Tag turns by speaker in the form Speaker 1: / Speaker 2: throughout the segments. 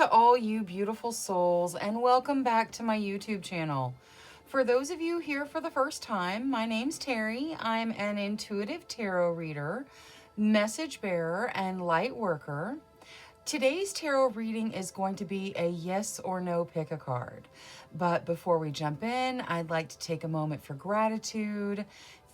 Speaker 1: to all you beautiful souls, and welcome back to my YouTube channel. For those of you here for the first time, my name's Cheri. I'm an intuitive tarot reader, message bearer, and light worker. Today's tarot reading is going to be a yes or no pick a card. But before we jump in, I'd like to take a moment for gratitude.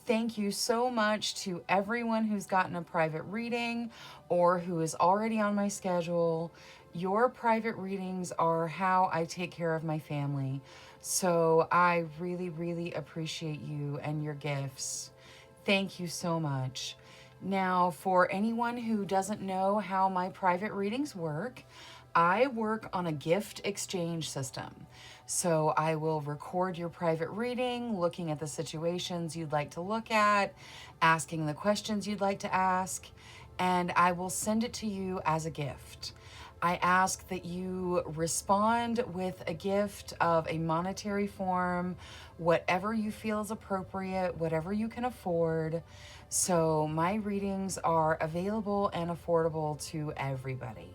Speaker 1: Thank you so much to everyone who's gotten a private reading or who is already on my schedule. Your private readings are how I take care of my family. So I really, really appreciate you and your gifts. Thank you so much. Now, for anyone who doesn't know how my private readings work, I work on a gift exchange system. So I will record your private reading, looking at the situations you'd like to look at, asking the questions you'd like to ask, and I will send it to you as a gift. I ask that you respond with a gift of a monetary form, whatever you feel is appropriate, whatever you can afford. So my readings are available and affordable to everybody.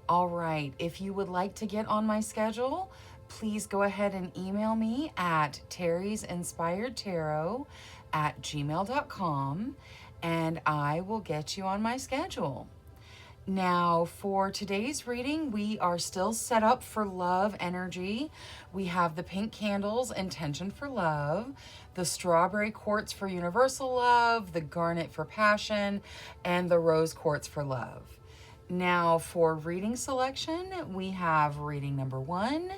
Speaker 1: All right, if you would like to get on my schedule, please go ahead and email me at TerrisInspiredTarot@gmail.com and I will get you on my schedule. Now, for today's reading, we are still set up for love energy. We have the pink candles, intention for love, the strawberry quartz for universal love, the garnet for passion, and the rose quartz for love. Now, for reading selection, we have reading number 1,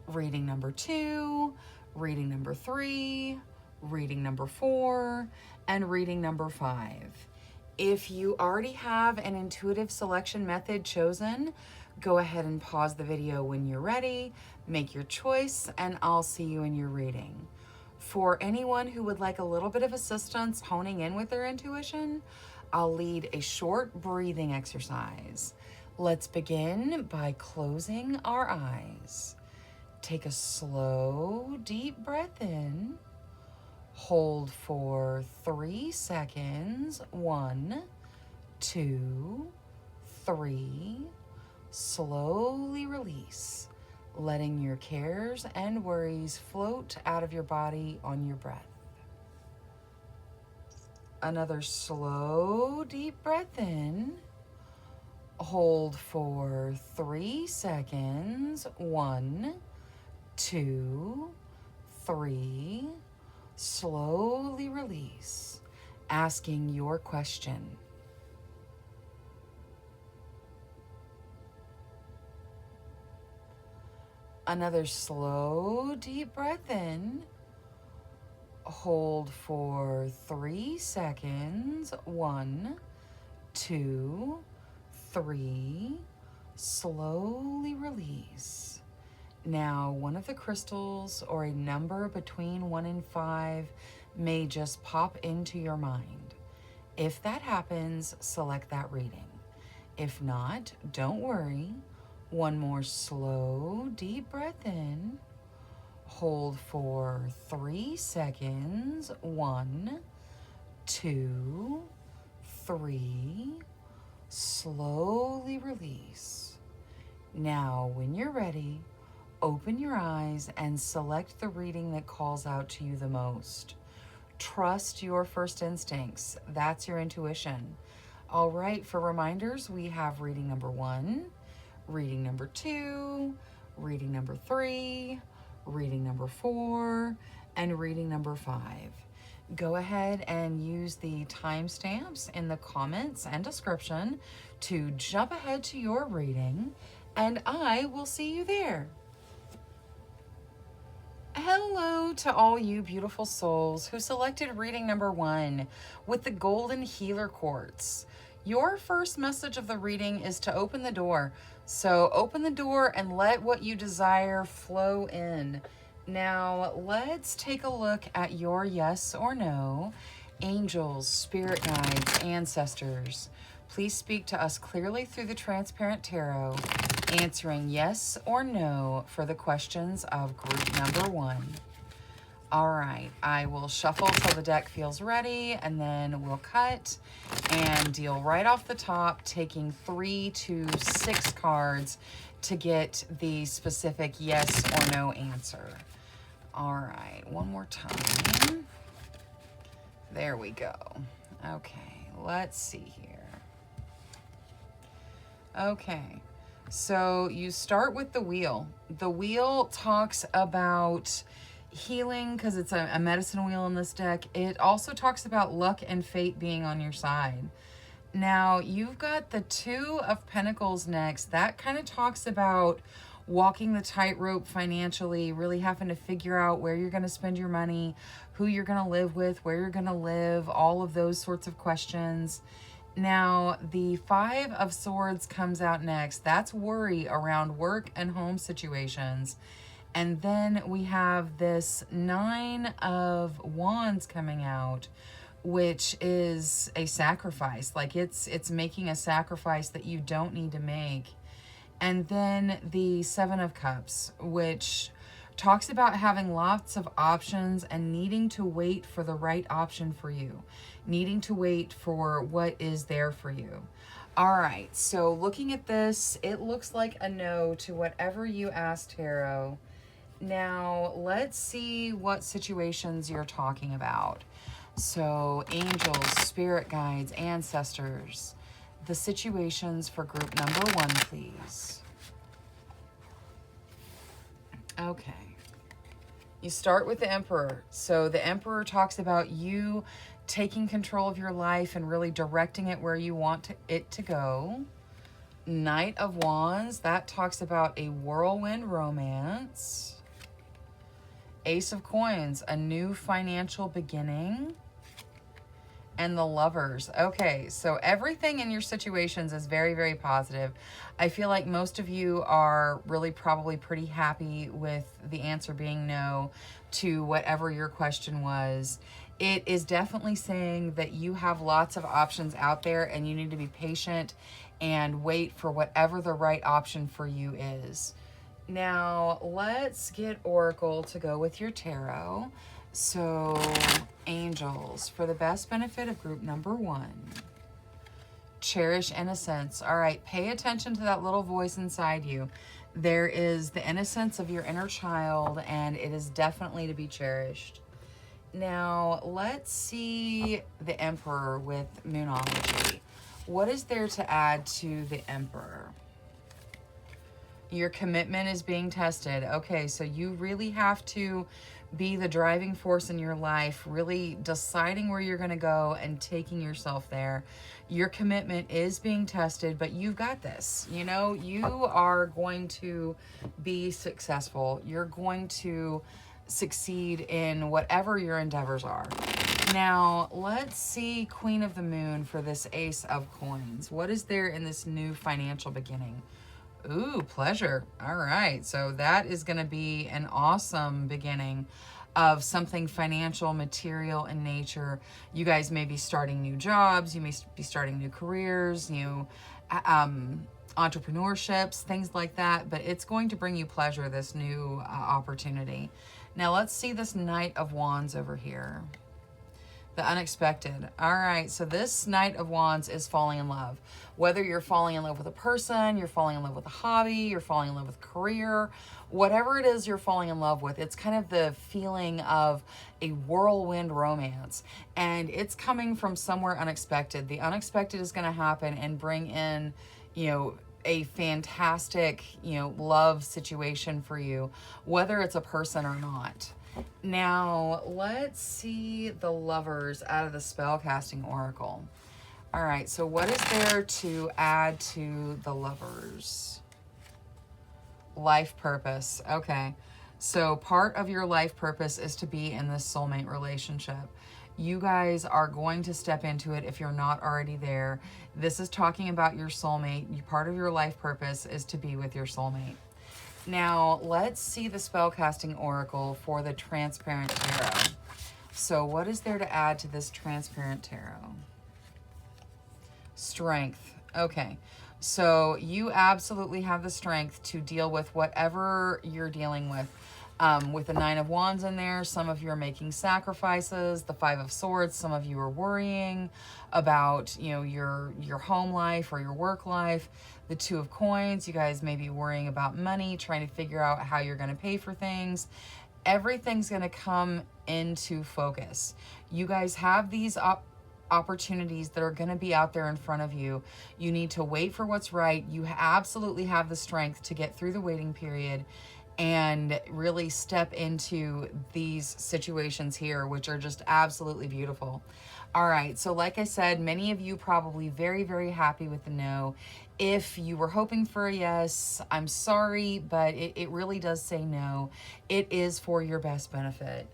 Speaker 1: reading number 2, reading number 3, reading number 4, and reading number 5. If you already have an intuitive selection method chosen, go ahead and pause the video when you're ready, make your choice, and I'll see you in your reading. For anyone who would like a little bit of assistance honing in with their intuition, I'll lead a short breathing exercise. Let's begin by closing our eyes. Take a slow, deep breath in. Hold for 3 seconds. 1, 2, 3. Slowly release, letting your cares and worries float out of your body on your breath. Another slow, deep breath in. Hold for 3 seconds. 1, 2, 3. Slowly release, asking your question. Another slow, deep breath in. Hold for 3 seconds. 1, 2, 3. Slowly release. Now, one of the crystals or a number between 1 and 5 may just pop into your mind. If that happens, select that reading. If not, don't worry. One more slow, deep breath in. Hold for 3 seconds. 1, 2, 3. Slowly release. Now, when you're ready, open your eyes and select the reading that calls out to you the most. Trust your first instincts. That's your intuition. All right, for reminders, we have reading number 1, reading number 2, reading number 3, reading number 4, and reading number 5. Go ahead and use the timestamps in the comments and description to jump ahead to your reading, and I will see you there. Hello to all you beautiful souls who selected reading number 1 with the golden healer quartz. Your first message of the reading is to open the door. So open the door and let what you desire flow in. Now let's take a look at your yes or no. Angels, spirit guides, ancestors, please speak to us clearly through the transparent tarot, answering yes or no for the questions of group number 1. All right, I will shuffle till the deck feels ready, and then we'll cut and deal right off the top, taking 3 to 6 cards to get the specific yes or no answer. All right, one more time. There we go. Okay, let's see here. Okay, so you start with the wheel. The wheel talks about healing because it's a medicine wheel in this deck. It also talks about luck and fate being on your side. Now, you've got the Two of Pentacles next. That kind of talks about walking the tightrope financially, really having to figure out where you're going to spend your money, who you're going to live with, where you're going to live, all of those sorts of questions. Now, the Five of Swords comes out next. That's worry around work and home situations. And then we have this Nine of Wands coming out, which is a sacrifice. Like it's making a sacrifice that you don't need to make. And then the Seven of Cups, which talks about having lots of options and needing to wait for the right option for you, needing to wait for what is there for you. All right, so looking at this, it looks like a no to whatever you asked, Tarot. Now, let's see what situations you're talking about. So, angels, spirit guides, ancestors, the situations for group number 1, please. Okay. You start with the Emperor. So the Emperor talks about you taking control of your life and really directing it where you want it to go. Knight of Wands, that talks about a whirlwind romance. Ace of Coins, a new financial beginning. And the Lovers. Okay, so everything in your situations is very, very positive. I feel like most of you are really probably pretty happy with the answer being no to whatever your question was. It is definitely saying that you have lots of options out there and you need to be patient and wait for whatever the right option for you is. Now, let's get Oracle to go with your tarot. So, angels, for the best benefit of group number 1. Cherish innocence. All right, pay attention to that little voice inside you. There is the innocence of your inner child, and it is definitely to be cherished. Now, let's see the Emperor with Moonology. What is there to add to the Emperor? Your commitment is being tested. Okay, so you really have to be the driving force in your life, really deciding where you're going to go and taking yourself there. Your commitment is being tested, but you've got this. You know, you are going to be successful. You're going to succeed in whatever your endeavors are. Now, let's see Queen of the Moon for this Ace of Coins. What is there in this new financial beginning? Ooh, pleasure. All right. So that is going to be an awesome beginning of something financial, material in nature. You guys may be starting new jobs. You may be starting new careers, new entrepreneurships, things like that. But it's going to bring you pleasure, this new opportunity. Now let's see this Knight of Wands over here. The unexpected. All right, so this Knight of Wands is falling in love. Whether you're falling in love with a person, you're falling in love with a hobby, you're falling in love with a career, whatever it is you're falling in love with, it's kind of the feeling of a whirlwind romance. And it's coming from somewhere unexpected. The unexpected is going to happen and bring in, you know, a fantastic, you know, love situation for you, whether it's a person or not. Now, let's see the Lovers out of the Spellcasting Oracle. All right, so what is there to add to the Lovers? Life purpose. Okay, so part of your life purpose is to be in this soulmate relationship. You guys are going to step into it if you're not already there. This is talking about your soulmate. Part of your life purpose is to be with your soulmate. Now, let's see the Spellcasting Oracle for the Transparent Tarot. So what is there to add to this Transparent Tarot? Strength. Okay, so you absolutely have the strength to deal with whatever you're dealing with. With the Nine of Wands in there, some of you are making sacrifices. The Five of Swords, some of you are worrying about, you know, your home life or your work life. The Two of Coins, you guys may be worrying about money, trying to figure out how you're going to pay for things. Everything's going to come into focus. You guys have these opportunities that are going to be out there in front of you. You need to wait for what's right. You absolutely have the strength to get through the waiting period and really step into these situations here, which are just absolutely beautiful. All right, so like I said, many of you probably very, very happy with the no. If you were hoping for a yes, I'm sorry, but it really does say no. It is for your best benefit.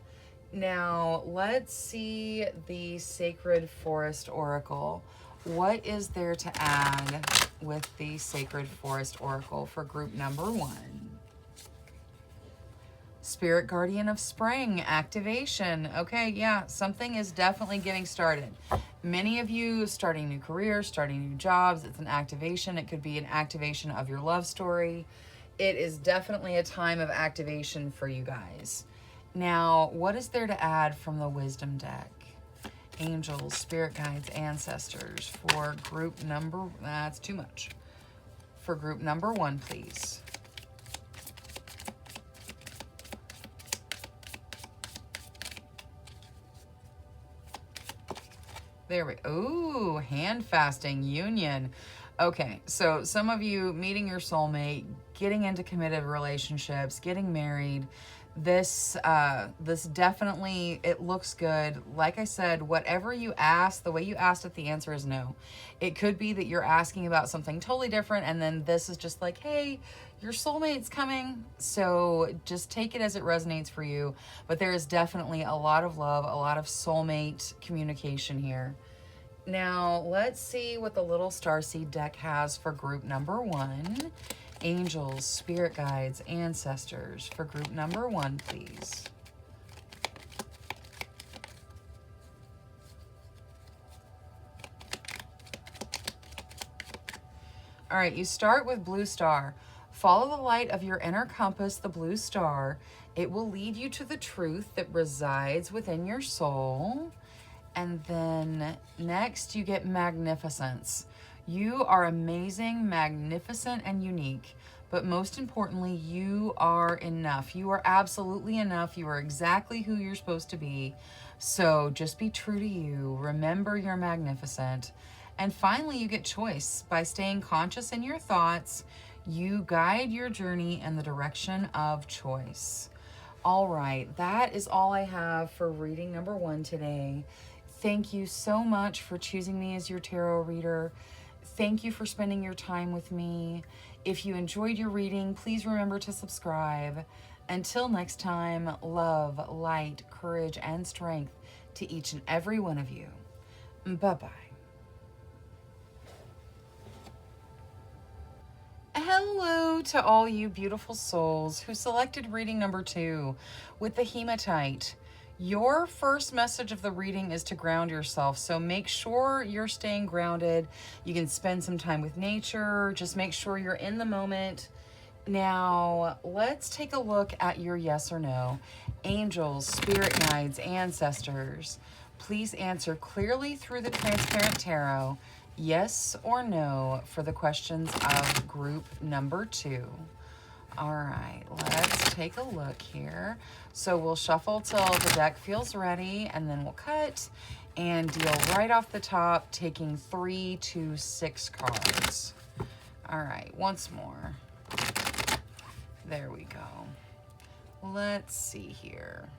Speaker 1: Now, let's see the Sacred Forest Oracle. What is there to add with the Sacred Forest Oracle for group number 1? Spirit Guardian of Spring, activation. Okay, yeah, something is definitely getting started. Many of you starting new careers, starting new jobs. It's an activation. It could be an activation of your love story. It is definitely a time of activation for you guys. Now, what is there to add from the Wisdom deck? Angels, spirit guides, ancestors for group number, that's too much. For group number 1, please. There we go. Ooh, hand fasting union. Okay, so some of you meeting your soulmate, getting into committed relationships, getting married. This definitely, it looks good. Like I said, whatever you ask, the way you asked it, the answer is no. It could be that you're asking about something totally different, and then this is just like, hey, your soulmate's coming. So just take it as it resonates for you. But there is definitely a lot of love, a lot of soulmate communication here. Now, let's see what the Little Starseed deck has for group number 1. Angels, spirit guides, ancestors for group number 1, please. All right, you start with Blue Star. Follow the light of your inner compass, the blue star. It will lead you to the truth that resides within your soul. And then next you get magnificence. You are amazing, magnificent, and unique. But most importantly, you are enough. You are absolutely enough. You are exactly who you're supposed to be. So just be true to you. Remember you're magnificent. And finally, you get choice. By staying conscious in your thoughts, you guide your journey in the direction of choice. All right, that is all I have for reading number 1 today. Thank you so much for choosing me as your tarot reader. Thank you for spending your time with me. If you enjoyed your reading, please remember to subscribe. Until next time, love, light, courage, and strength to each and every one of you. Bye-bye. Hello to all you beautiful souls who selected reading number 2 with the hematite. Your first message of the reading is to ground yourself, so make sure you're staying grounded. You can spend some time with nature. Just make sure you're in the moment. Now, let's take a look at your yes or no. Angels, spirit guides, ancestors, please answer clearly through the transparent tarot, yes or no, for the questions of group number 2. All right, let's take a look here. So we'll shuffle till the deck feels ready, and then we'll cut and deal right off the top, taking 3 to 6 cards. All right, once more. There we go. Let's see here.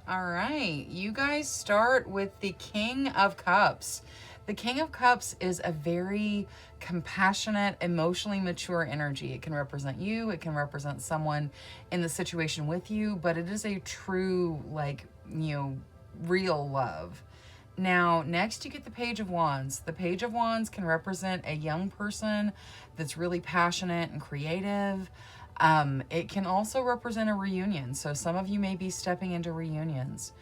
Speaker 1: All right, you guys start with the King of Cups. The King of Cups is a very compassionate, emotionally mature energy. It can represent you. It can represent someone in the situation with you, but it is a true, like, you know, real love. Now, next you get the Page of Wands. The Page of Wands can represent a young person that's really passionate and creative. It can also represent a reunion. So some of you may be stepping into reunions.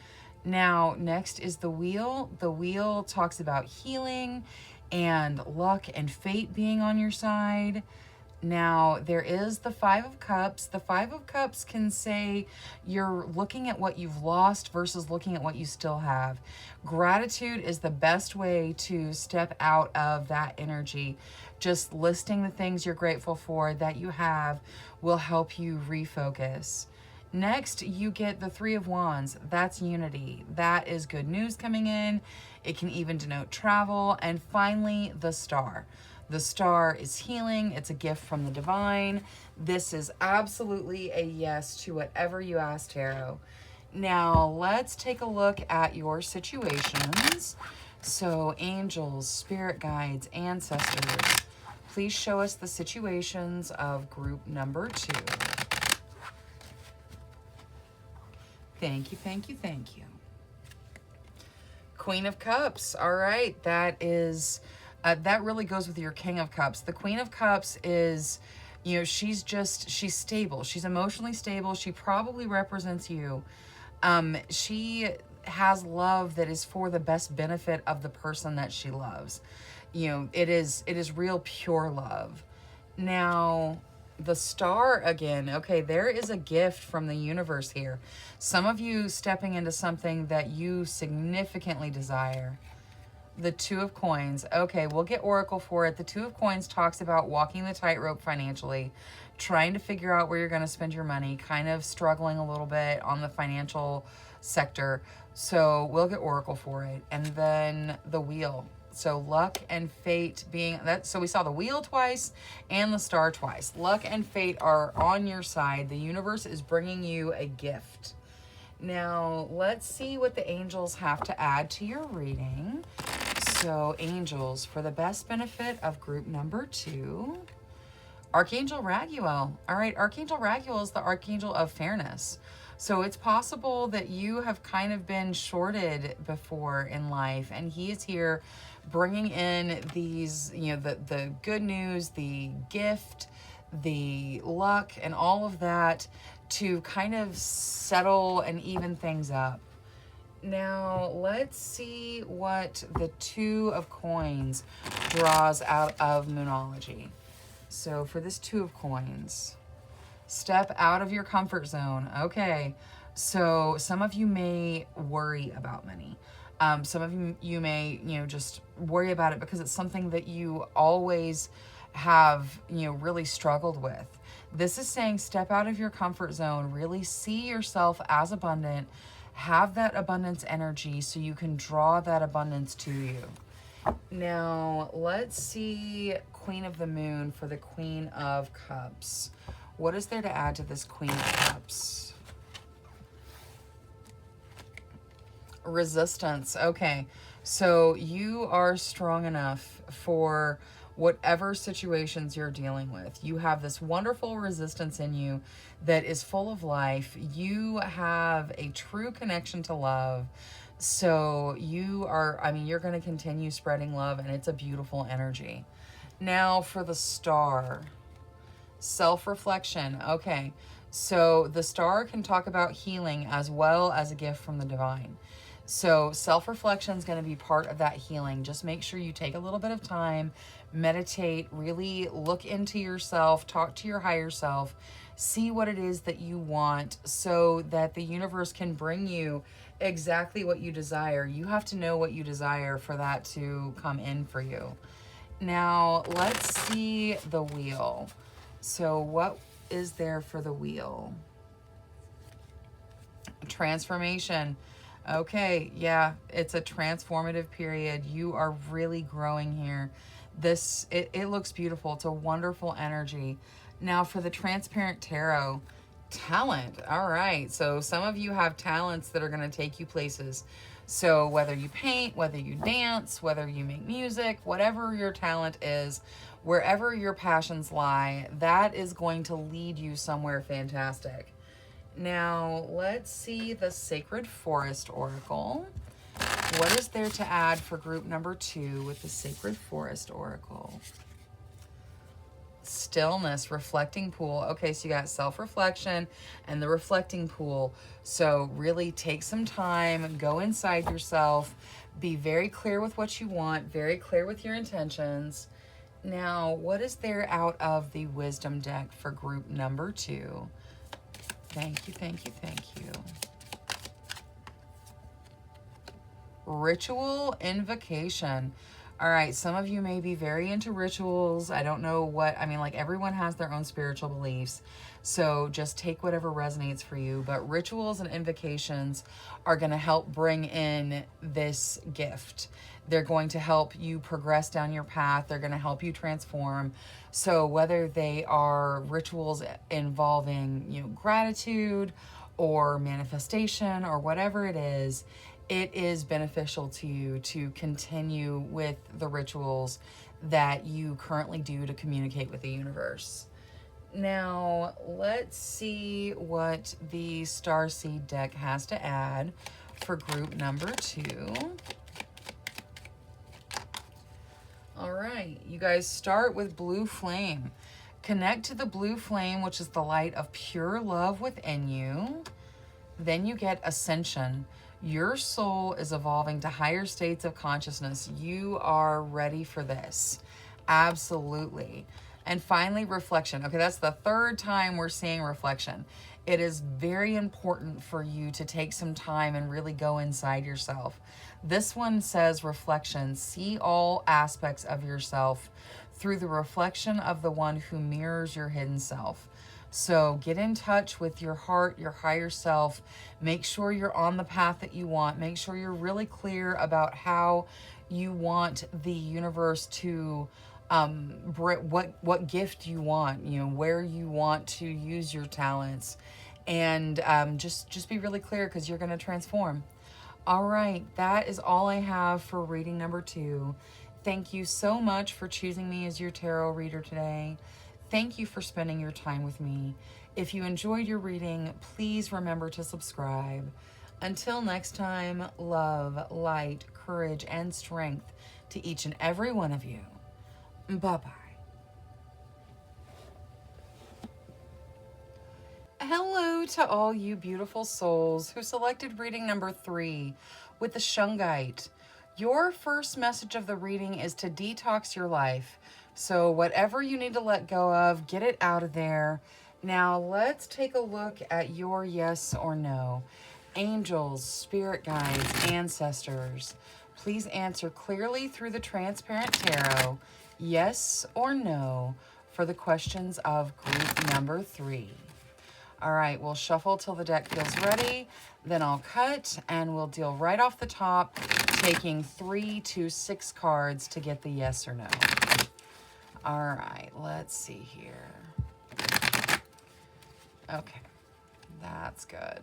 Speaker 1: Now, next is the Wheel. The Wheel talks about healing and luck and fate being on your side. Now, there is the Five of Cups. The Five of Cups can say you're looking at what you've lost versus looking at what you still have. Gratitude is the best way to step out of that energy. Just listing the things you're grateful for that you have will help you refocus. Next, you get the Three of Wands. That's unity. That is good news coming in. It can even denote travel. And finally, the Star. The Star is healing. It's a gift from the divine. This is absolutely a yes to whatever you ask, Tarot. Now, let's take a look at your situations. So, angels, spirit guides, ancestors, please show us the situations of group number 2. Thank you, thank you, thank you. Queen of Cups. All right, that is... that really goes with your King of Cups. The Queen of Cups is, you know, she's stable. She's emotionally stable. She probably represents you. She has love that is for the best benefit of the person that she loves. You know, it is real pure love. Now, the Star again. Okay, there is a gift from the universe here. Some of you stepping into something that you significantly desire. The Two of Coins. Okay, we'll get Oracle for it. The Two of Coins talks about walking the tightrope financially, trying to figure out where you're going to spend your money, kind of struggling a little bit on the financial sector. So we'll get Oracle for it. And then the Wheel. So luck and fate being that. So we saw the Wheel twice and the Star twice. Luck and fate are on your side. The universe is bringing you a gift. Now, let's see what the angels have to add to your reading. So, angels, for the best benefit of group number 2, Archangel Raguel. All right, Archangel Raguel is the Archangel of Fairness. So it's possible that you have kind of been shorted before in life, and he is here bringing in these, you know, the good news, the gift, the luck, and all of that to kind of settle and even things up. Now, let's see what the Two of Coins draws out of Moonology. So for this Two of Coins, step out of your comfort zone. Okay, so some of you may worry about money. Some of you may, you know, just worry about it because it's something that you always have, you know, really struggled with. This is saying step out of your comfort zone, really see yourself as abundant, have that abundance energy so you can draw that abundance to you. Now, let's see Queen of the Moon for the Queen of Cups. What is there to add to this Queen of Cups? Resistance. Okay, so you are strong enough for whatever situations you're dealing with. You have this wonderful resistance in you that is full of life. You have a true connection to love. So you are, I mean, you're going to continue spreading love, and it's a beautiful energy. Now for the Star. Self-reflection. Okay, so the Star can talk about healing as well as a gift from the divine. So self-reflection is going to be part of that healing. Just make sure you take a little bit of time, meditate, really look into yourself, talk to your higher self, see what it is that you want so that the universe can bring you exactly what you desire. You have to know what you desire for that to come in for you. Now, let's see the Wheel. So what is there for the Wheel? Transformation. Okay, yeah, it's a transformative period. You are really growing here. It looks beautiful. It's a wonderful energy. Now for the Transparent Tarot, talent. All right, so some of you have talents that are going to take you places. So whether you paint, whether you dance, whether you make music, whatever your talent is, wherever your passions lie, that is going to lead you somewhere fantastic. Now, let's see the Sacred Forest Oracle. What is there to add for group number 2 with the Sacred Forest Oracle? Stillness, reflecting pool. Okay, so you got self-reflection and the reflecting pool. So really take some time, go inside yourself, be very clear with what you want, very clear with your intentions. Now, what is there out of the wisdom deck for group number 2? Thank you, thank you, thank you. Ritual invocation. All right, some of you may be very into rituals. I don't know what, I mean, like everyone has their own spiritual beliefs. So just take whatever resonates for you. But rituals and invocations are going to help bring in this gift. They're going to help you progress down your path. They're going to help you transform. So whether they are rituals involving, you know, gratitude or manifestation or whatever it is beneficial to you to continue with the rituals that you currently do to communicate with the universe. Now, let's see what the Starseed deck has to add for group number 2. All right, you guys start with Blue Flame. Connect to the blue flame, which is the light of pure love within you. Then you get Ascension. Your soul is evolving to higher states of consciousness. You are ready for this. Absolutely. And finally, Reflection. Okay, that's the third time we're seeing Reflection. It is very important for you to take some time and really go inside yourself. This one says Reflection. See all aspects of yourself through the reflection of the one who mirrors your hidden self. So get in touch with your heart, your higher self. Make sure you're on the path that you want. Make sure you're really clear about how you want the universe to, what gift you want, you know, where you want to use your talents. And just be really clear, because you're going to transform. All right, that is all I have for reading number 2. Thank you so much for choosing me as your tarot reader today. Thank you for spending your time with me. If you enjoyed your reading, please remember to subscribe. Until next time, love, light, courage, and strength to each and every one of you. Bye-bye. Hello to all you beautiful souls who selected reading number 3 with the Shungite. Your first message of the reading is to detox your life. So whatever you need to let go of, get it out of there. Now let's take a look at your yes or no. Angels, spirit guides, ancestors, please answer clearly through the transparent tarot, yes or no, for the questions of group number 3. All right, we'll shuffle till the deck feels ready. Then I'll cut and we'll deal right off the top, taking 3 to 6 cards to get the yes or no. All right, let's see here. Okay, that's good.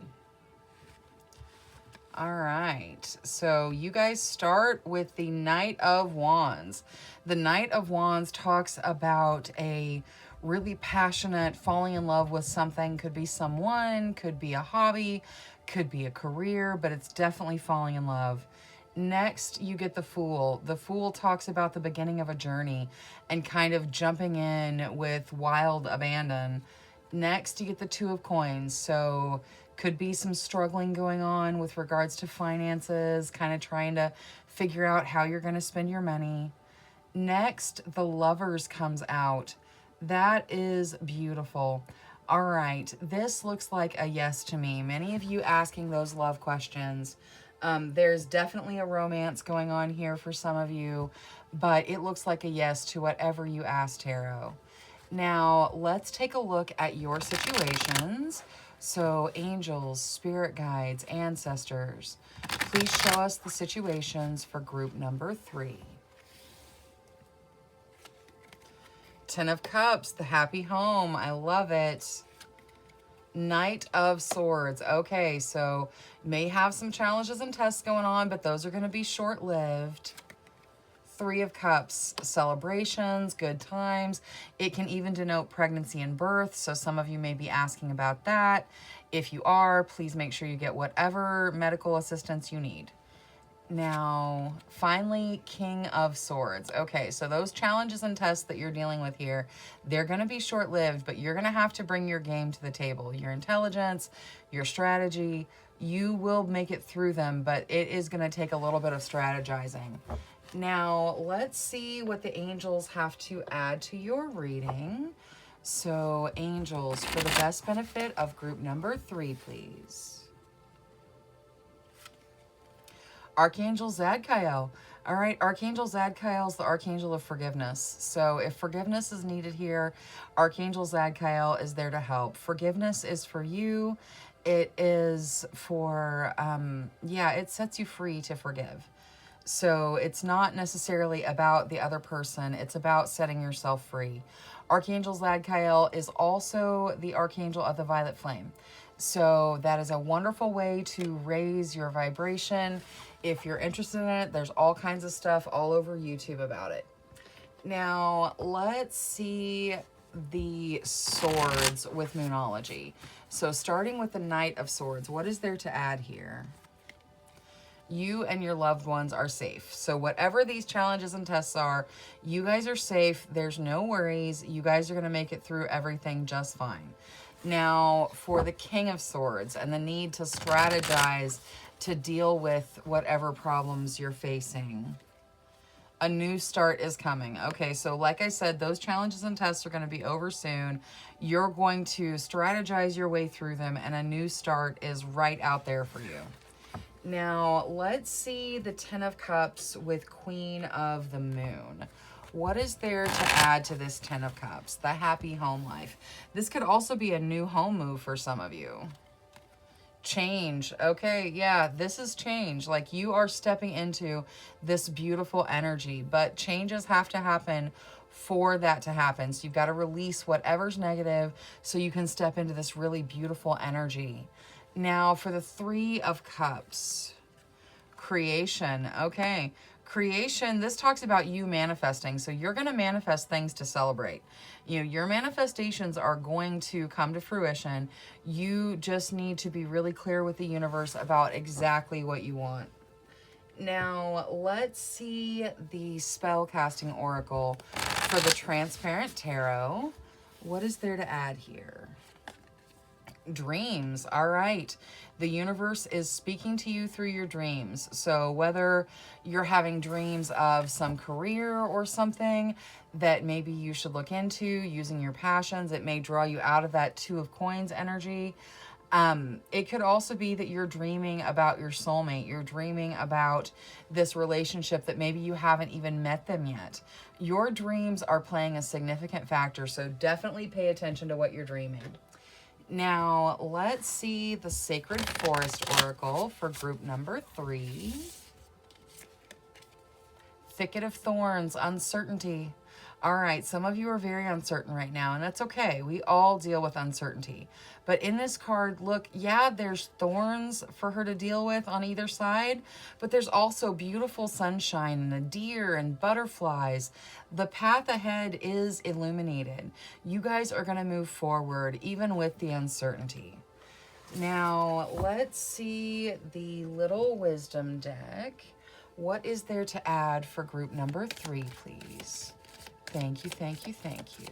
Speaker 1: All right, so you guys start with the Knight of Wands. The Knight of Wands talks about a really passionate falling in love with something. Could be someone, could be a hobby, could be a career, but it's definitely falling in love. Next, you get the Fool. The Fool talks about the beginning of a journey and kind of jumping in with wild abandon. Next, you get the Two of Coins. So could be some struggling going on with regards to finances, kind of trying to figure out how you're going to spend your money. Next, the Lovers comes out. That is beautiful. All right, this looks like a yes to me. Many of you asking those love questions. There's definitely a romance going on here for some of you, but it looks like a yes to whatever you asked, Tarot. Now, let's take a look at your situations. So, angels, spirit guides, ancestors, please show us the situations for group number 3. 10 of Cups, the happy home. I love it. Knight of Swords. Okay, so may have some challenges and tests going on, but those are going to be short-lived. 3 of Cups, celebrations, good times. It can even denote pregnancy and birth, so some of you may be asking about that. If you are, please make sure you get whatever medical assistance you need. Now, finally, King of Swords. Okay, so those challenges and tests that you're dealing with here, they're going to be short-lived, but you're going to have to bring your game to the table. Your intelligence, your strategy, you will make it through them, but it is going to take a little bit of strategizing. Now, let's see what the angels have to add to your reading. So, angels, for the best benefit of group number 3, please. Archangel Zadkiel. All right, Archangel Zadkiel is the Archangel of Forgiveness. So if forgiveness is needed here, Archangel Zadkiel is there to help. Forgiveness is for you. It is for, it sets you free to forgive. So it's not necessarily about the other person. It's about setting yourself free. Archangel Zadkiel is also the Archangel of the Violet Flame. So that is a wonderful way to raise your vibration. If you're interested in it, there's all kinds of stuff all over YouTube about it. Now, let's see the swords with Moonology. So starting with the Knight of Swords, what is there to add here? You and your loved ones are safe. So whatever these challenges and tests are, you guys are safe. There's no worries. You guys are going to make it through everything just fine. Now, for the King of Swords and the need to strategize to deal with whatever problems you're facing. A new start is coming. Okay, so like I said, those challenges and tests are going to be over soon. You're going to strategize your way through them, and a new start is right out there for you. Now, let's see the Ten of Cups with Queen of the Moon. What is there to add to this Ten of Cups? The happy home life. This could also be a new home move for some of you. Change. Okay, yeah, this is change. Like, you are stepping into this beautiful energy, but changes have to happen for that to happen. So you've got to release whatever's negative so you can step into this really beautiful energy. Now, for the Three of Cups, creation. Okay, creation, this talks about you manifesting. So you're going to manifest things to celebrate. You know, your manifestations are going to come to fruition. You just need to be really clear with the universe about exactly what you want. Now, let's see the spell casting oracle for the Transparent Tarot. What is there to add here? Dreams. All right. The universe is speaking to you through your dreams. So whether you're having dreams of some career or something that maybe you should look into using your passions, it may draw you out of that Two of Coins energy. It could also be that you're dreaming about your soulmate. You're dreaming about this relationship that maybe you haven't even met them yet. Your dreams are playing a significant factor. So definitely pay attention to what you're dreaming. Now, let's see the Sacred Forest Oracle for group number 3. Thicket of Thorns, uncertainty. All right, some of you are very uncertain right now, and that's okay. We all deal with uncertainty. But in this card, look, yeah, there's thorns for her to deal with on either side, but there's also beautiful sunshine and a deer and butterflies. The path ahead is illuminated. You guys are going to move forward, even with the uncertainty. Now, let's see the Little Wisdom deck. What is there to add for group number 3, please? Thank you, thank you, thank you.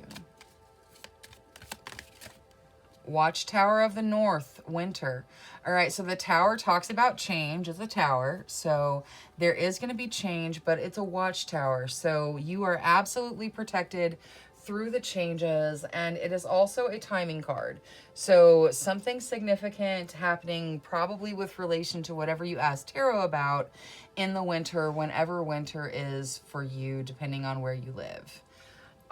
Speaker 1: Watchtower of the North, winter. All right, so the tower talks about change. It's a tower, so there is going to be change, but it's a watchtower. So you are absolutely protected through the changes, and it is also a timing card. So something significant happening probably with relation to whatever you asked tarot about in the winter, whenever winter is for you, depending on where you live.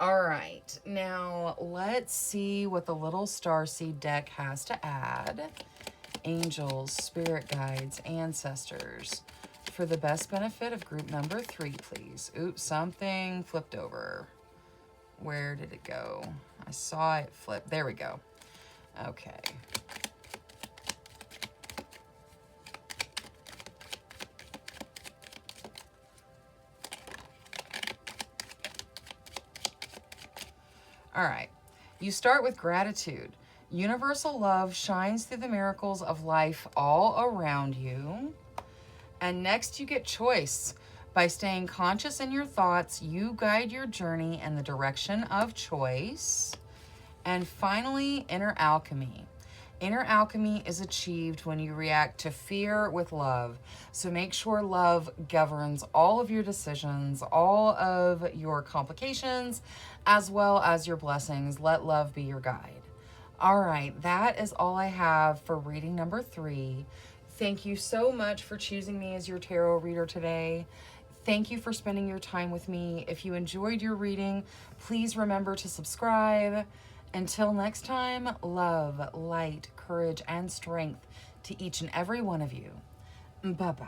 Speaker 1: All right, now let's see what the Little Starseed deck has to add. Angels, spirit guides, ancestors, for the best benefit of group number 3, please. Oops, something flipped over. Where did it go? I saw it flip. There we go. Okay. All right. You start with gratitude. Universal love shines through the miracles of life all around you. And next you get choice. By staying conscious in your thoughts, you guide your journey in the direction of choice. And finally, inner alchemy. Inner alchemy is achieved when you react to fear with love. So make sure love governs all of your decisions, all of your complications, as well as your blessings. Let love be your guide. All right, that is all I have for reading number 3. Thank you so much for choosing me as your tarot reader today. Thank you for spending your time with me. If you enjoyed your reading, please remember to subscribe. Until next time, love, light, courage, and strength to each and every one of you. Bye-bye.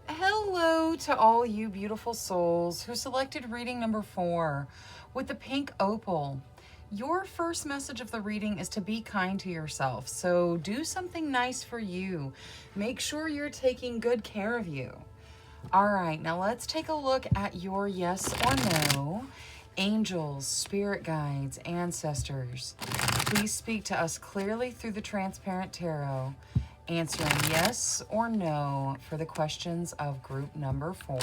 Speaker 1: Hello to all you beautiful souls who selected reading number 4 with the pink opal. Your first message of the reading is to be kind to yourself. So do something nice for you. Make sure you're taking good care of you. All right, now let's take a look at your yes or no. Angels, spirit guides, ancestors, please speak to us clearly through the transparent tarot, answering yes or no for the questions of group number 4.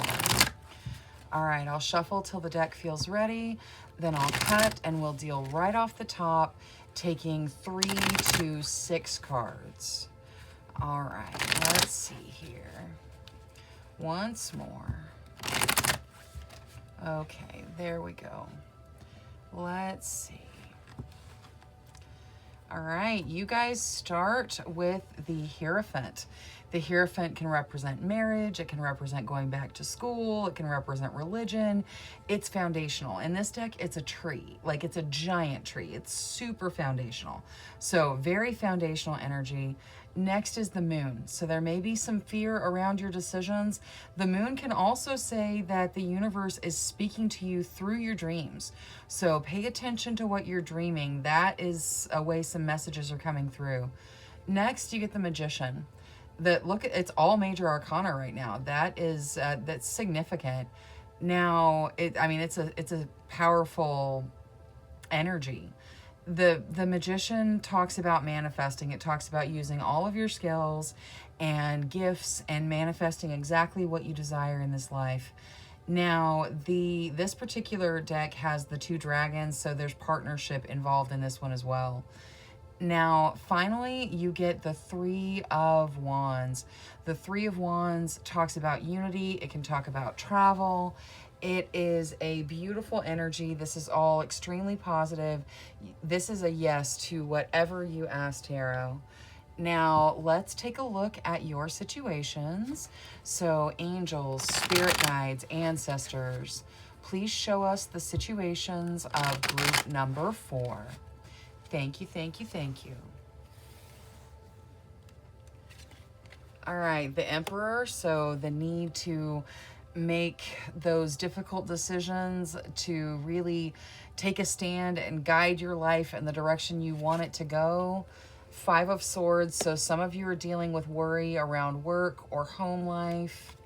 Speaker 1: All right, I'll shuffle till the deck feels ready, then I'll cut and we'll deal right off the top, taking 3 to 6 cards. All right, let's see here. Once more. Okay, there we go. Let's see. All right, you guys start with the Hierophant. The Hierophant can represent marriage, it can represent going back to school, it can represent religion. It's foundational. In this deck, it's a tree. Like, it's a giant tree. It's super foundational. So, very foundational energy. Next is the Moon. So there may be some fear around your decisions. The Moon can also say that the universe is speaking to you through your dreams. So pay attention to what you're dreaming. That is a way some messages are coming through. Next, you get the Magician. It's all major arcana right now. That's significant. Now, it's a powerful energy. The Magician talks about manifesting. It talks about using all of your skills and gifts and manifesting exactly what you desire in this life. Now, this particular deck has the 2 dragons, so there's partnership involved in this one as well. Now, finally, you get the 3 of Wands. The 3 of Wands talks about unity. It can talk about travel. It is a beautiful energy. This is all extremely positive. This is a yes to whatever you ask, Tarot. Now, let's take a look at your situations. So, angels, spirit guides, ancestors, please show us the situations of group number 4. Thank you, thank you, thank you. All right, the Emperor, so the need to make those difficult decisions, to really take a stand and guide your life in the direction you want it to go. 5 of Swords, so some of you are dealing with worry around work or home life.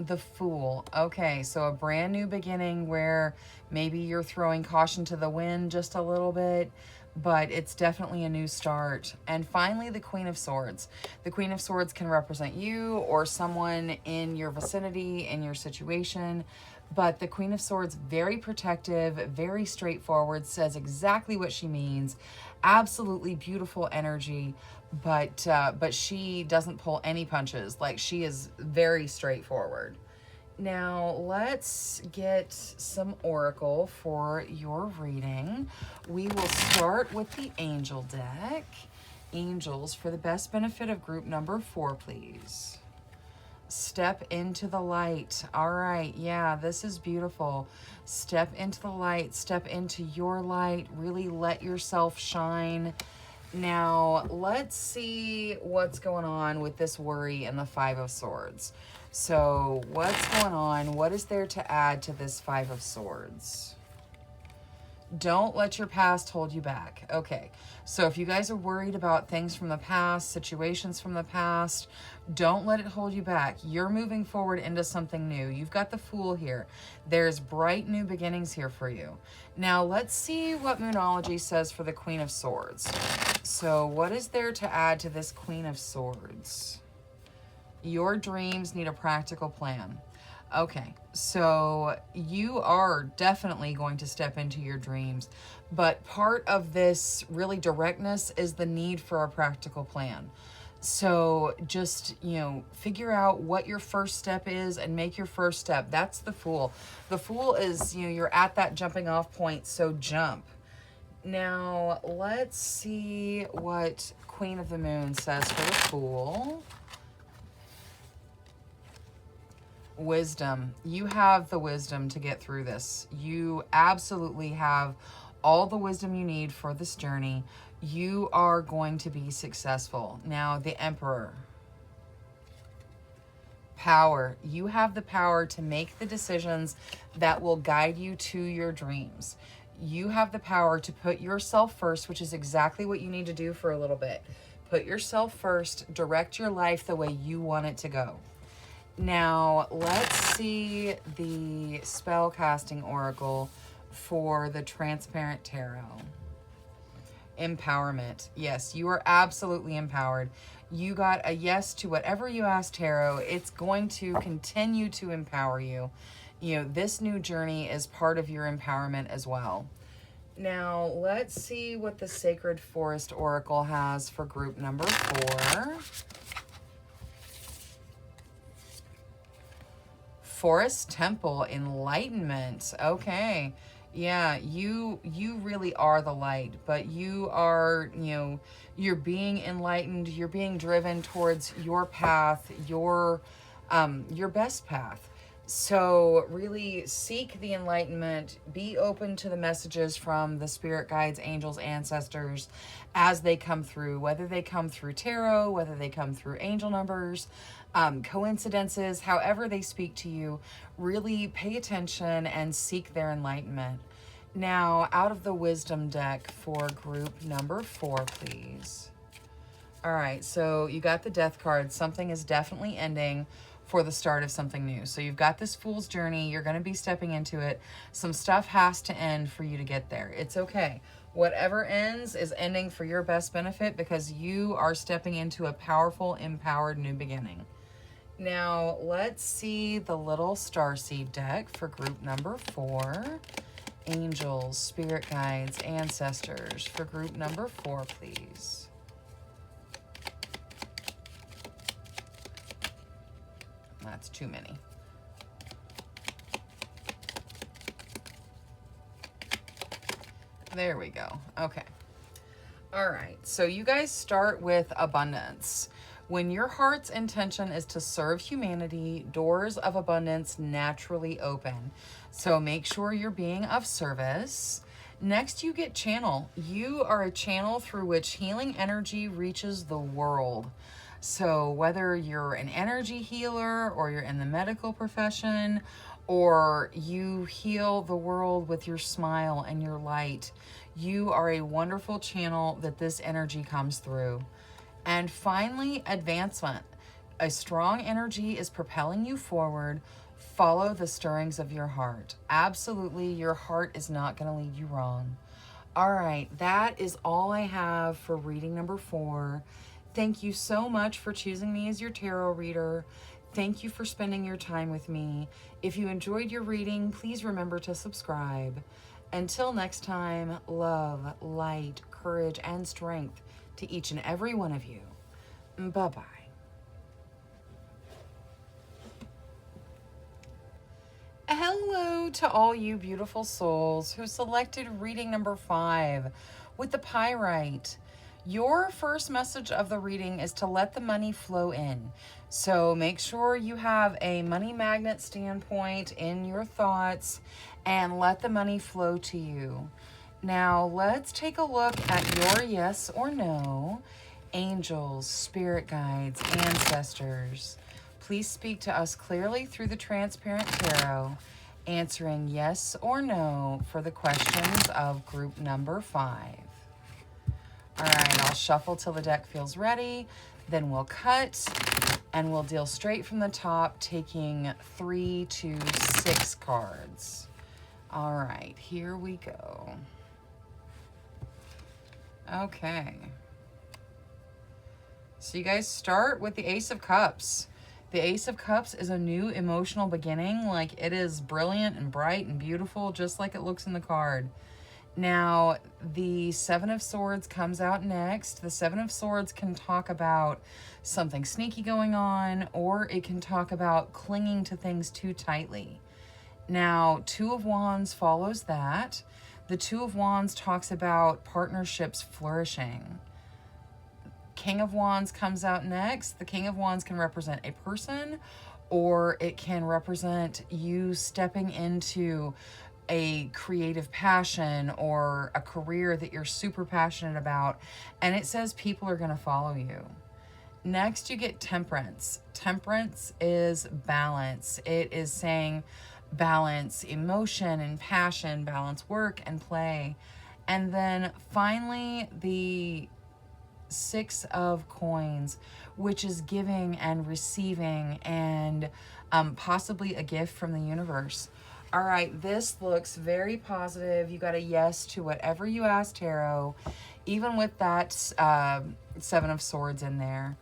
Speaker 1: The Fool. Okay, so a brand new beginning where maybe you're throwing caution to the wind just a little bit, but it's definitely a new start. And finally, the Queen of Swords. The Queen of Swords can represent you or someone in your vicinity, in your situation. But the Queen of Swords, very protective, very straightforward, says exactly what she means. Absolutely beautiful energy, but she doesn't pull any punches. Like, she is very straightforward. Now, let's get some oracle for your reading. We will start with the angel deck. Angels, for the best benefit of group number 4, please. Step into the light. All right, yeah, this is beautiful. Step into the light. Step into your light. Really let yourself shine. Now, let's see what's going on with this worry and the 5 of Swords. So, what's going on? What is there to add to this 5 of Swords? Don't let your past hold you back. Okay, so if you guys are worried about things from the past, situations from the past, don't let it hold you back. You're moving forward into something new. You've got the Fool here. There's bright new beginnings here for you. Now, let's see what Moonology says for the Queen of Swords. So, what is there to add to this Queen of Swords? Your dreams need a practical plan. Okay, so you are definitely going to step into your dreams, but part of this really directness is the need for a practical plan. So just, figure out what your first step is and make your first step. That's the Fool. The Fool is, you're at that jumping off point, so jump. Now, let's see what Queen of the Moon says for the Fool. Wisdom. You have the wisdom to get through this. You absolutely have all the wisdom you need for this journey. You are going to be successful. Now, the Emperor. Power. You have the power to make the decisions that will guide you to your dreams. You have the power to put yourself first, which is exactly what you need to do for a little bit. Put yourself first. Direct your life the way you want it to go. Now, let's see the spellcasting oracle for the Transparent Tarot. Empowerment. Yes, you are absolutely empowered. You got a yes to whatever you asked Tarot. It's going to continue to empower you. This new journey is part of your empowerment as well. Now, let's see what the Sacred Forest Oracle has for group number 4. Forest Temple, Enlightenment. Okay. Yeah, you really are the light, but you are, you're being enlightened, you're being driven towards your path, your best path. So really seek the enlightenment, be open to the messages from the spirit guides, angels, ancestors as they come through, whether they come through tarot, whether they come through angel numbers, coincidences, however they speak to you. Really pay attention and seek their enlightenment. Now, out of the wisdom deck for group number 4, please. All right, so you got the Death card. Something is definitely ending for the start of something new. So you've got this Fool's journey. You're going to be stepping into it. Some stuff has to end for you to get there. It's okay. Whatever ends is ending for your best benefit because you are stepping into a powerful, empowered new beginning. Now, let's see the little starseed deck for group number 4. Angels, spirit guides, ancestors for group number 4, please. That's too many. There we go. Okay. All right. So you guys start with abundance. When your heart's intention is to serve humanity, doors of abundance naturally open. So make sure you're being of service. Next, you get channel. You are a channel through which healing energy reaches the world. So whether you're an energy healer or you're in the medical profession or you heal the world with your smile and your light, you are a wonderful channel that this energy comes through. And finally, advancement. A strong energy is propelling you forward. Follow the stirrings of your heart. Absolutely, your heart is not going to lead you wrong. All right, that is all I have for reading number 4. Thank you so much for choosing me as your tarot reader. Thank you for spending your time with me. If you enjoyed your reading, please remember to subscribe. Until next time, love, light, courage, and strength to each and every one of you. Bye-bye. Hello to all you beautiful souls who selected reading number 5 with the Pyrite. Your first message of the reading is to let the money flow in. So make sure you have a money magnet standpoint in your thoughts and let the money flow to you. Now let's take a look at your yes or no. Angels, spirit guides, ancestors, please speak to us clearly through the Transparent Tarot, answering yes or no for the questions of group number 5. All right, I'll shuffle till the deck feels ready, then we'll cut, and we'll deal straight from the top, taking 3 to 6 cards. All right, here we go. Okay. So you guys start with the Ace of Cups. The Ace of Cups is a new emotional beginning. Like, it is brilliant and bright and beautiful, just like it looks in the card. Now, the Seven of Swords comes out next. The Seven of Swords can talk about something sneaky going on, or it can talk about clinging to things too tightly. Now, Two of Wands follows that. The Two of Wands talks about partnerships flourishing. King of Wands comes out next. The King of Wands can represent a person, or it can represent you stepping into a creative passion or a career that you're super passionate about, and it says people are going to follow you. Next, you get Temperance. Temperance is balance. It is saying balance emotion and passion, balance work and play. And then finally, the Six of Coins, which is giving and receiving and possibly a gift from the universe. All right, this looks very positive. You got a yes to whatever you asked, Tarot, even with that Seven of Swords in there.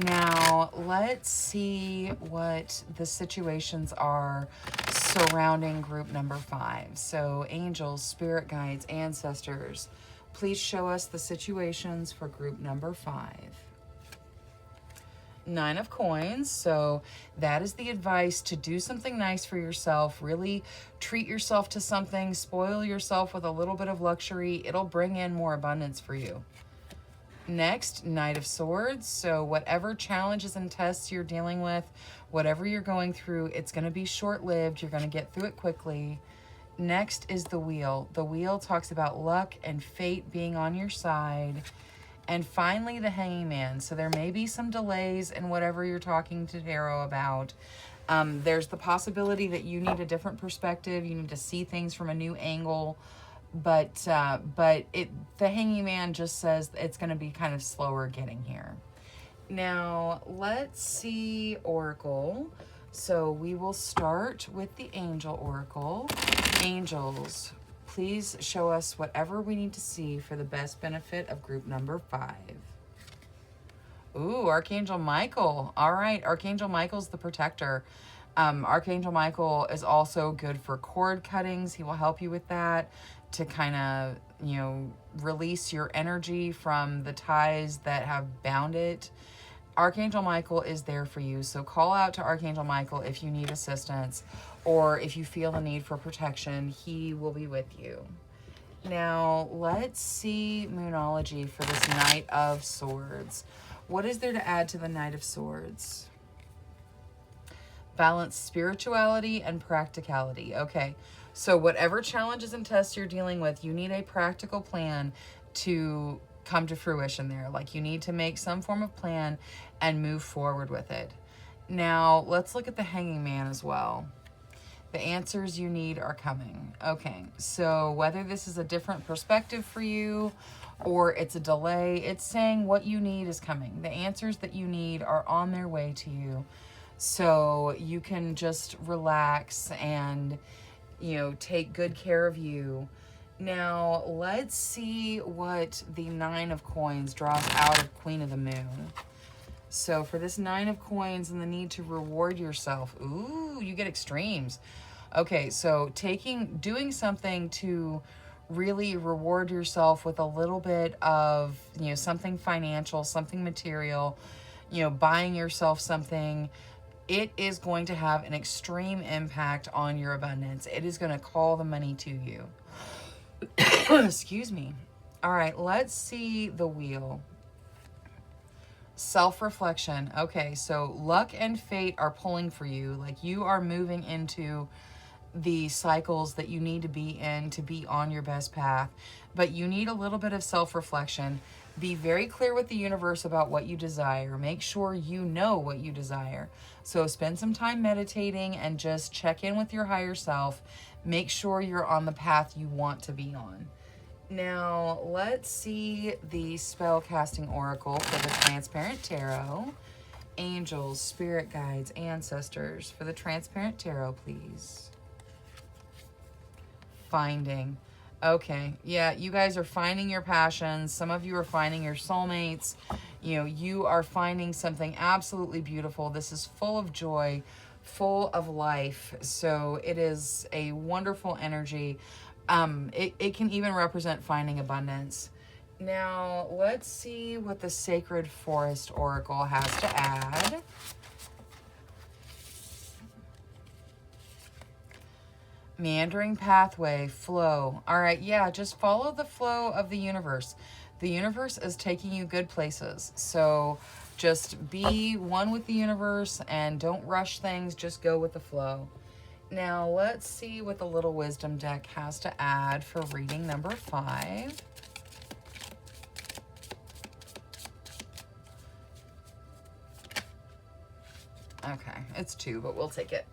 Speaker 1: Now, let's see what the situations are surrounding group number 5. So, angels, spirit guides, ancestors, please show us the situations for group number 5. Nine of Coins. So that is the advice to do something nice for yourself. Really treat yourself to something. Spoil yourself with a little bit of luxury. It'll bring in more abundance for you. Next, Knight of Swords. So whatever challenges and tests you're dealing with, whatever you're going through, it's going to be short-lived. You're going to get through it quickly. Next is the Wheel. The Wheel talks about luck and fate being on your side. And finally, the Hanging Man. So there may be some delays in whatever you're talking to Tarot about. There's the possibility that you need a different perspective. You need to see things from a new angle. But the Hanging Man just says it's going to be kind of slower getting here. Now, let's see Oracle. So we will start with the Angel Oracle. Angels, please show us whatever we need to see for the best benefit of group number 5. Ooh, Archangel Michael. All right, Archangel Michael's the protector. Archangel Michael is also good for cord cuttings. He will help you with that to kind of, release your energy from the ties that have bound it. Archangel Michael is there for you. So call out to Archangel Michael if you need assistance or if you feel the need for protection. He will be with you. Now, let's see Moonology for this Knight of Swords. What is there to add to the Knight of Swords? Balance spirituality and practicality. Okay, so whatever challenges and tests you're dealing with, you need a practical plan to come to fruition there. Like, you need to make some form of plan and move forward with it. Now, let's look at the Hanging Man as well. The answers you need are coming. Okay, so whether this is a different perspective for you or it's a delay, it's saying what you need is coming. The answers that you need are on their way to you. So you can just relax and, take good care of you. Now, let's see what the Nine of Coins draws out of Queen of the Moon. So for this Nine of Coins and the need to reward yourself. Ooh, you get extremes. Okay, so doing something to really reward yourself with a little bit of, something financial, something material, buying yourself something. It is going to have an extreme impact on your abundance. It is going to call the money to you. Excuse me. All right, let's see the Wheel. Self-reflection. Okay, so luck and fate are pulling for you. Like, you are moving into the cycles that you need to be in to be on your best path. But you need a little bit of self-reflection. Be very clear with the universe about what you desire. Make sure you know what you desire. So spend some time meditating and just check in with your higher self. Make sure you're on the path you want to be on. Now, let's see the Spellcasting Oracle for the Transparent Tarot. Angels, spirit guides, ancestors for the Transparent Tarot, please. Finding. Okay, yeah, you guys are finding your passions. Some of you are finding your soulmates. You know, you are finding something absolutely beautiful. This is full of joy, full of life. So it is a wonderful energy. It can even represent finding abundance. Now, let's see what the Sacred Forest Oracle has to add. Meandering pathway, flow. All right, yeah, just follow the flow of the universe. The universe is taking you good places. So just be one with the universe and don't rush things. Just go with the flow. Now, let's see what the Little Wisdom deck has to add for reading number 5. Okay, it's 2, but we'll take it.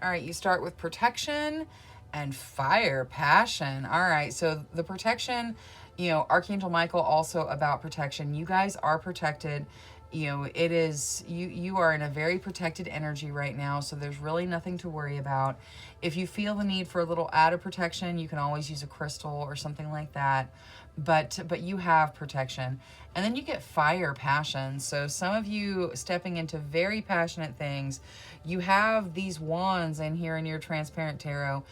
Speaker 1: All right, you start with protection and fire, passion. All right, so the protection, you know, Archangel Michael also about protection. You guys are protected. You know, it is, you are in a very protected energy right now, so there's really nothing to worry about. If you feel the need for a little added protection, you can always use a crystal or something like that. But you have protection. And then you get fire, passion. So some of you stepping into very passionate things. You have these wands in here in your transparent tarot.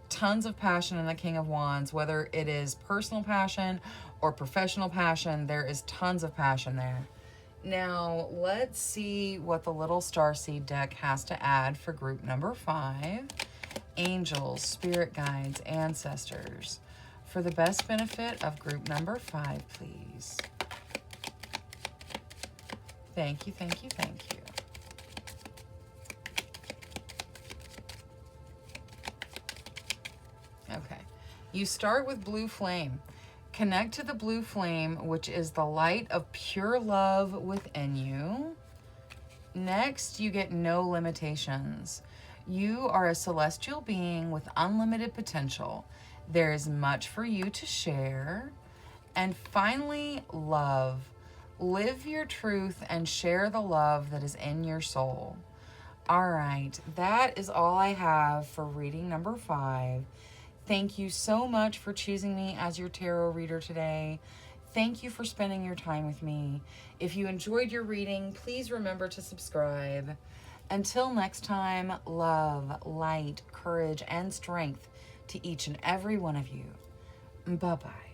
Speaker 1: Tons of passion in the King of Wands, whether it is personal passion or professional passion, there is tons of passion there. Now, let's see what the Little Starseed deck has to add for group number 5. Angels, spirit guides, ancestors. For the best benefit of group number 5, please. Thank you, thank you, thank you. Okay, you start with blue flame. Connect to the blue flame, which is the light of pure love within you. Next, you get no limitations. You are a celestial being with unlimited potential. There is much for you to share. And finally, love. Live your truth and share the love that is in your soul. All right, that is all I have for reading number 5. Thank you so much for choosing me as your tarot reader today. Thank you for spending your time with me. If you enjoyed your reading, please remember to subscribe. Until next time, love, light, courage, and strength to each and every one of you. Bye-bye.